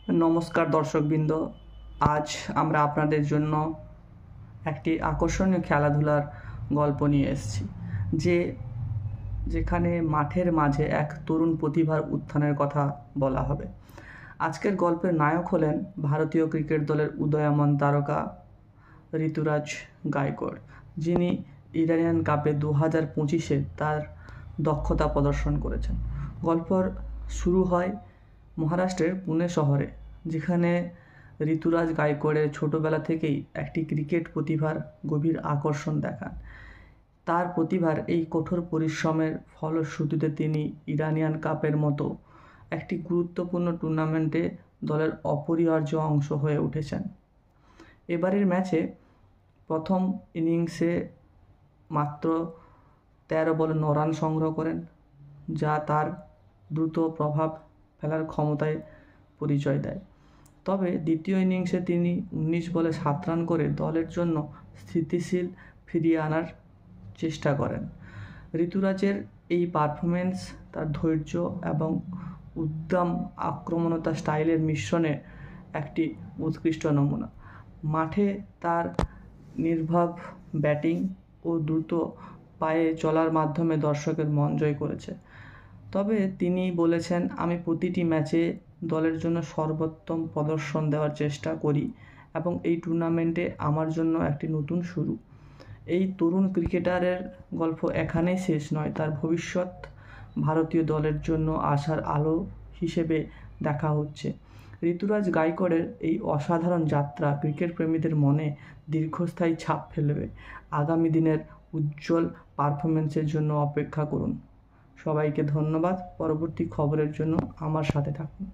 নমস্কার দর্শকবৃন্দ, আজ আমরা আপনাদের জন্য একটি আকর্ষণীয় খেলাধুলার গল্প নিয়ে এসেছি, যেখানে মাঠের মাঝে এক তরুণ প্রতিভার উত্থানের কথা বলা হবে। আজকের গল্পের নায়ক হলেন ভারতীয় ক্রিকেট দলের উদীয়মান তারকা ঋতুরাজ গায়কোয়াড়, যিনি ইরানিয়ান কাপে 2025-এ তার দক্ষতা প্রদর্শন করেছেন। গল্পর শুরু হয় মহারাষ্ট্রের পুনে শহরে, যেখানে ঋতুরাজ গায়কোয়াড়ের ছোটবেলা থেকেই একটি ক্রিকেট প্রতিভার গভীর আকর্ষণ দেখান। তার প্রতিভার এই কঠোর পরিশ্রমের ফলশ্রুতিতে তিনি ইরানিয়ান কাপের মতো একটি গুরুত্বপূর্ণ টুর্নামেন্টে দলের অপরিহার্য অংশ হয়ে উঠেছেন। এবারের ম্যাচে প্রথম ইনিংসে মাত্র 13 বলে 9 রান সংগ্রহ করেন, যা তার দ্রুত প্রভাব ফেলার ক্ষমতায় পরিচয় দেয়। তবে দ্বিতীয় ইনিংসে তিনি 19 বলে 7 রান করে দলের জন্য স্থিতিশীল ফিরিয়ে আনার চেষ্টা করেন। ঋতুরাজের এই পারফরমেন্স তার ধৈর্য এবং উদ্দাম আক্রমণতা স্টাইলের মিশ্রণে একটি উৎকৃষ্ট নমুনা। মাঠে তার নির্ভীক ব্যাটিং ও দ্রুত পায়ে চলার মাধ্যমে দর্শকের মন জয় করেছে। তবে তিনি বলেছেন, আমি প্রতিটি ম্যাচে দলের জন্য সর্বোত্তম প্রদর্শন দেওয়ার চেষ্টা করি এবং এই টুর্নামেন্টে আমার জন্য একটি নতুন শুরু। এই তরুণ ক্রিকেটারের গল্প এখানেই শেষ নয়, তার ভবিষ্যৎ ভারতীয় দলের জন্য আশার আলো হিসেবে দেখা হচ্ছে। ঋতুরাজ গায়কোয়াড়ের এই অসাধারণ যাত্রা ক্রিকেট প্রেমীদের মনে দীর্ঘস্থায়ী ছাপ ফেলবে। আগামী দিনের উজ্জ্বল পারফরমেন্সের জন্য অপেক্ষা করুন। সবাইকে ধন্যবাদ। পরবর্তী খবরের জন্য আমার সাথে থাকুন।